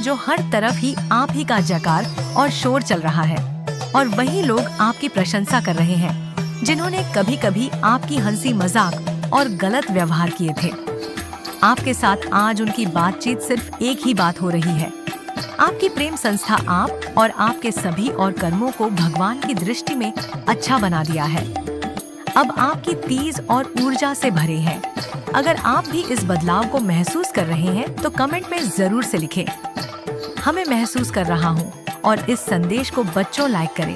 जो हर तरफ ही आप ही का जयकार और शोर चल रहा है, और वही लोग आपकी प्रशंसा कर रहे हैं जिन्होंने कभी कभी आपकी हंसी मजाक और गलत व्यवहार किए थे। आपके साथ आज उनकी बातचीत सिर्फ एक ही बात हो रही है। आपकी प्रेम संस्था आप और आपके सभी और कर्मों को भगवान की दृष्टि में अच्छा बना दिया है। अब आपकी तेज और ऊर्जा से भरे हैं। अगर आप भी इस बदलाव को महसूस कर रहे हैं तो कमेंट में जरूर से लिखें, हमें महसूस कर रहा हूँ, और इस संदेश को बच्चों लाइक करें।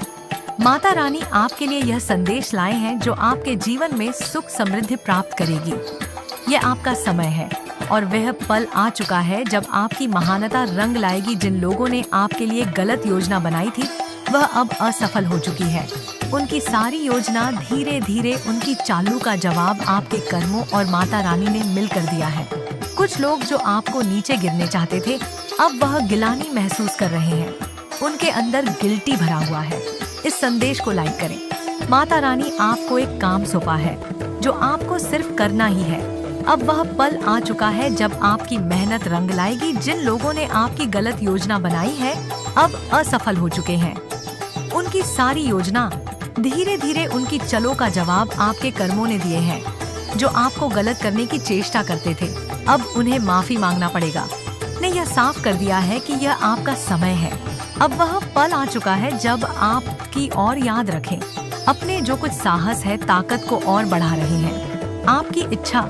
माता रानी आपके लिए यह संदेश लाए हैं जो आपके जीवन में सुख समृद्धि प्राप्त करेगी। यह आपका समय है और वह पल आ चुका है जब आपकी महानता रंग लाएगी। जिन लोगों ने आपके लिए गलत योजना बनाई थी वह अब असफल हो चुकी है। उनकी सारी योजना धीरे धीरे उनकी चालों का जवाब आपके कर्मों और माता रानी ने मिलकर दिया है। कुछ लोग जो आपको नीचे गिरने चाहते थे अब वह गिलानी महसूस कर रहे हैं। उनके अंदर गिल्टी भरा हुआ है। इस संदेश को लाइक करें। माता रानी आपको एक काम सौंपा है जो आपको सिर्फ करना ही है। अब वह पल आ चुका है जब आपकी मेहनत रंग लाएगी। जिन लोगों ने आपकी गलत योजना बनाई है अब असफल हो चुके हैं। उनकी सारी योजना धीरे धीरे उनकी चलों का जवाब आपके कर्मों ने दिए हैं। जो आपको गलत करने की चेष्टा करते थे अब उन्हें माफी मांगना पड़ेगा। ने यह साफ कर दिया है कि यह आपका समय है। अब वह पल आ चुका है जब आपकी और याद रखें अपने जो कुछ साहस है ताकत को और बढ़ा रहे हैं। आपकी इच्छा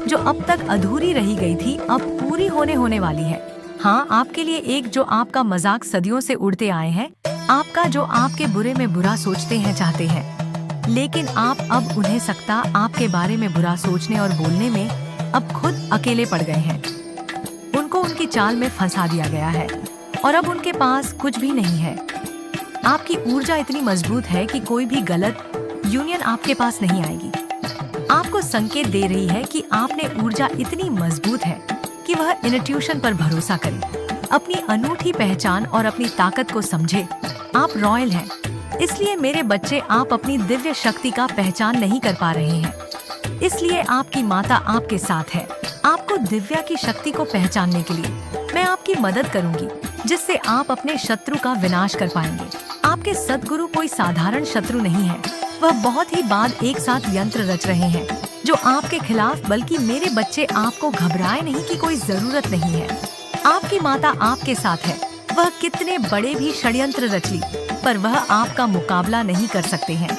जो अब तक अधूरी रही गई थी अब पूरी होने वाली है। हाँ, आपके लिए एक जो आपका मजाक सदियों से उड़ते आए हैं, आपका जो आपके बुरे में बुरा सोचते हैं चाहते हैं, लेकिन आप अब उन्हें सकता आपके बारे में बुरा सोचने और बोलने में अब खुद अकेले पड़ गए हैं। उनको उनकी चाल में फंसा दिया गया है और अब उनके पास कुछ भी नहीं है। आपकी ऊर्जा इतनी मजबूत है कि कोई भी गलत यूनियन आपके पास नहीं आएगी। आपको संकेत दे रही है कि आपने ऊर्जा इतनी मजबूत है कि वह इंट्यूशन पर भरोसा करे। अपनी अनूठी पहचान और अपनी ताकत को समझे। आप रॉयल हैं, इसलिए मेरे बच्चे आप अपनी दिव्य शक्ति का पहचान नहीं कर पा रहे हैं। इसलिए आपकी माता आपके साथ है। आपको दिव्या की शक्ति को पहचानने के लिए मैं आपकी मदद करूंगी, जिससे आप अपने शत्रु का विनाश कर पाएंगे। आपके सद्गुरु कोई साधारण शत्रु नहीं है। वह बहुत ही बाद एक साथ यंत्र रच रहे हैं जो आपके खिलाफ, बल्कि मेरे बच्चे आपको घबराए नहीं की कोई जरूरत नहीं है। आपकी माता आपके साथ है। वह कितने बड़े भी षड्यंत्र रच ली पर वह आपका मुकाबला नहीं कर सकते हैं।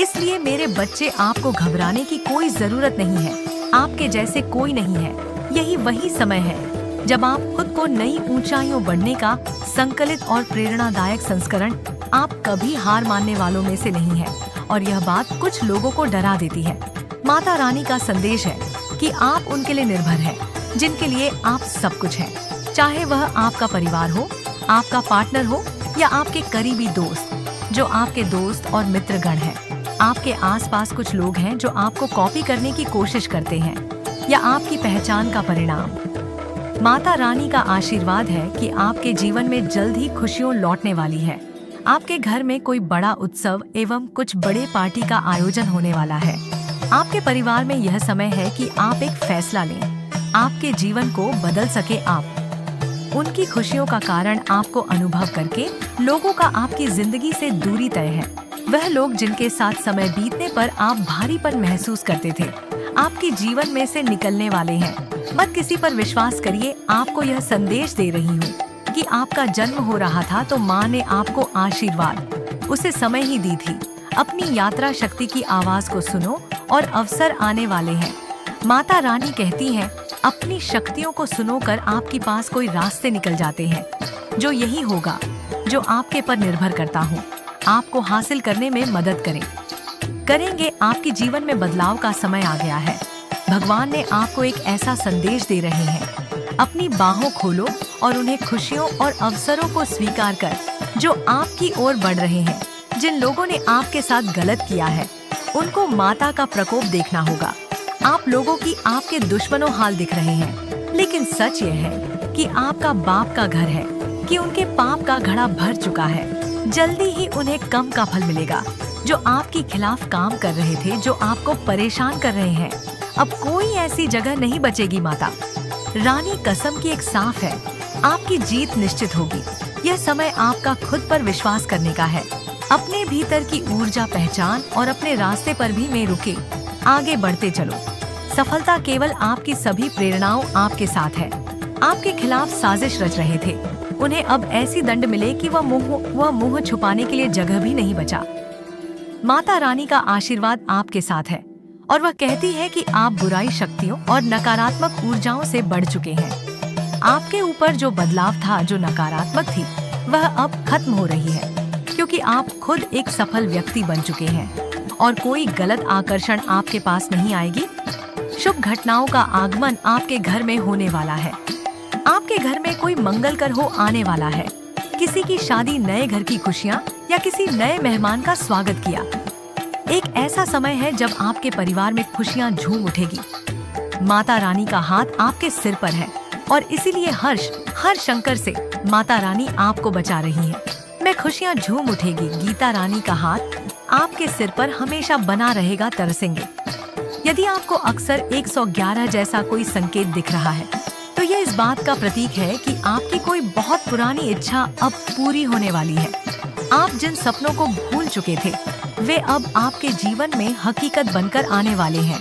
इसलिए मेरे बच्चे आपको घबराने की कोई जरूरत नहीं है। आपके जैसे कोई नहीं है। यही वही समय है जब आप खुद को नई ऊंचाइयों बढ़ने का संकलित और प्रेरणादायक संस्करण। आप कभी हार मानने वालों में से नहीं है और यह बात कुछ लोगों को डरा देती है। माता रानी का संदेश है कि आप उनके लिए निर्भर हैं जिनके लिए आप सब कुछ हैं। चाहे वह आपका परिवार हो, आपका पार्टनर हो या आपके करीबी दोस्त। जो आपके दोस्त और मित्रगण हैं। आपके आसपास कुछ लोग हैं जो आपको कॉपी करने की कोशिश करते हैं या आपकी पहचान का परिणाम। माता रानी का आशीर्वाद है कि आपके जीवन में जल्द ही खुशियां लौटने वाली है। आपके घर में कोई बड़ा उत्सव एवं कुछ बड़े पार्टी का आयोजन होने वाला है। आपके परिवार में यह समय है कि आप एक फैसला लें। आपके जीवन को बदल सके आप। उनकी खुशियों का कारण आपको अनुभव करके लोगों का आपकी जिंदगी से दूरी तय है। वह लोग जिनके साथ समय बीतने पर आप भारीपन महसूस करते थे आपके जीवन में से निकलने वाले हैं। मत किसी पर विश्वास करिए। आपको यह संदेश दे रही हूँ कि आपका जन्म हो रहा था तो माँ ने आपको आशीर्वाद उसे समय ही दी थी। अपनी यात्रा शक्ति की आवाज को सुनो और अवसर आने वाले हैं। माता रानी कहती हैं, अपनी शक्तियों को सुनोकर आपके पास कोई रास्ते निकल जाते हैं। जो यही होगा जो आपके पर निर्भर करता हूँ। आपको हासिल करने में मदद करेंगे। आपके जीवन में बदलाव का समय आ गया है। भगवान ने आपको एक ऐसा संदेश दे रहे हैं। अपनी बाहों खोलो और उन्हें खुशियों और अवसरों को स्वीकार कर जो आपकी ओर बढ़ रहे हैं। जिन लोगों ने आपके साथ गलत किया है उनको माता का प्रकोप देखना होगा। आप लोगों की आपके दुश्मनों हाल दिख रहे हैं, लेकिन सच ये है कि आपका बाप का घर है कि उनके पाप का घड़ा भर चुका है। जल्दी ही उन्हें कम का फल मिलेगा। जो आपके खिलाफ काम कर रहे थे, जो आपको परेशान कर रहे हैं, अब कोई ऐसी जगह नहीं बचेगी। माता रानी कसम की एक साफ है आपकी जीत निश्चित होगी। यह समय आपका खुद पर विश्वास करने का है। अपने भीतर की ऊर्जा पहचान और अपने रास्ते पर भी में रुके आगे बढ़ते चलो। सफलता केवल आपकी सभी प्रेरणाओं आपके साथ है। आपके खिलाफ साजिश रच रहे थे, उन्हें अब ऐसी दंड मिले कि वह मुंह छुपाने के लिए जगह भी नहीं बचा। माता रानी का आशीर्वाद आपके साथ है और वह कहती है कि आप बुराई शक्तियों और नकारात्मक ऊर्जाओं से बढ़ चुके हैं। आपके ऊपर जो बदलाव था, जो नकारात्मक थी, वह अब खत्म हो रही है, क्योंकि आप खुद एक सफल व्यक्ति बन चुके हैं और कोई गलत आकर्षण आपके पास नहीं आएगी। शुभ घटनाओं का आगमन आपके घर में होने वाला है। आपके घर में कोई मंगलकर हो आने वाला है। किसी की शादी, नए घर की खुशियां या किसी नए मेहमान का स्वागत किया। एक ऐसा समय है जब आपके परिवार में खुशियां झूम उठेगी। माता रानी का हाथ आपके सिर पर है और इसीलिए हर शंकर से माता रानी आपको बचा रही है। मैं खुशियां झूम उठेगी। गीता रानी का हाथ आपके सिर पर हमेशा बना रहेगा, तरसेंगे। यदि आपको अक्सर 111 जैसा कोई संकेत दिख रहा है, तो यह इस बात का प्रतीक है कि आपकी कोई बहुत पुरानी इच्छा अब पूरी होने वाली है। आप जिन सपनों को भूल चुके थे, वे अब आपके जीवन में हकीकत बनकर आने वाले हैं।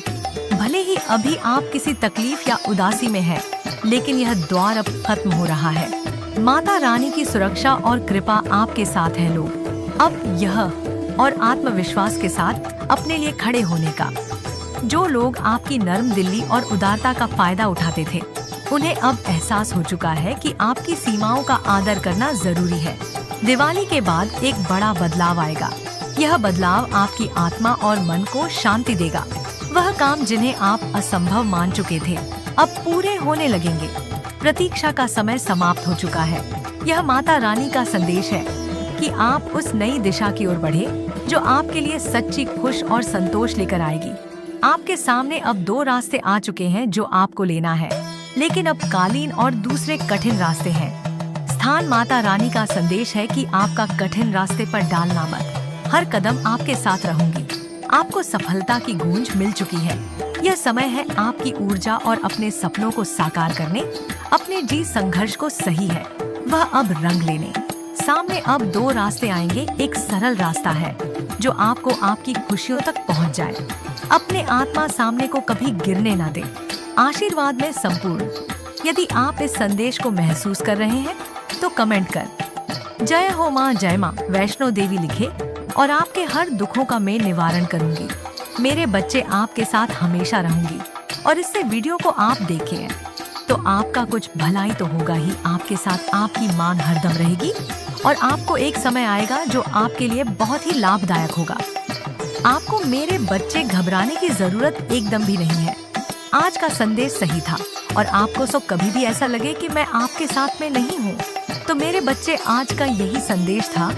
भले ही अभी आप किसी तकलीफ या उदासी में हैं, लेकिन यह द्वार अब खत्म हो रहा है। माता रानी की सुरक्षा और कृपा आपके साथ है। लोग अब यह और आत्मविश्वास के साथ अपने लिए खड़े होने का। जो लोग आपकी नर्म दिली और उदारता का फायदा उठाते थे, उन्हें अब एहसास हो चुका है कि आपकी सीमाओं का आदर करना जरूरी है। दिवाली के बाद एक बड़ा बदलाव आएगा। यह बदलाव आपकी आत्मा और मन को शांति देगा। वह काम जिन्हें आप असंभव मान चुके थे, अब पूरे होने लगेंगे। प्रतीक्षा का समय समाप्त हो चुका है। यह माता रानी का संदेश है कि आप उस नई दिशा की ओर बढ़े जो आपके लिए सच्ची खुश और संतोष लेकर आएगी। आपके सामने अब 2 रास्ते आ चुके हैं जो आपको लेना है, लेकिन अब कालीन और दूसरे कठिन रास्ते हैं। स्थान माता रानी का संदेश है कि आपका कठिन रास्ते पर डालना मत। हर कदम आपके साथ रहूंगी। आपको सफलता की गूंज मिल चुकी है। यह समय है आपकी ऊर्जा और अपने सपनों को साकार करने, अपने जी संघर्ष को सही है वह अब रंग लेने। सामने अब 2 रास्ते आएंगे। एक सरल रास्ता है जो आपको आपकी खुशियों तक पहुंच जाए। अपने आत्मा सामने को कभी गिरने ना दे। आशीर्वाद में संपूर्ण। यदि आप इस संदेश को महसूस कर रहे हैं तो कमेंट कर जय हो माँ, जय माँ वैष्णो देवी लिखे और आपके हर दुखों का मैं निवारण करूंगी। मेरे बच्चे आपके साथ हमेशा रहूंगी। और इससे वीडियो को आप देखें तो आपका कुछ भलाई तो होगा ही। आपके साथ आपकी माँ हरदम रहेगी और आपको एक समय आएगा जो आपके लिए बहुत ही लाभदायक होगा। आपको मेरे बच्चे घबराने की जरूरत एकदम भी नहीं है। आज का संदेश सही था और आपको कभी भी ऐसा लगे कि मैं आपके साथ में नहीं हूँ, तो मेरे बच्चे आज का यही संदेश था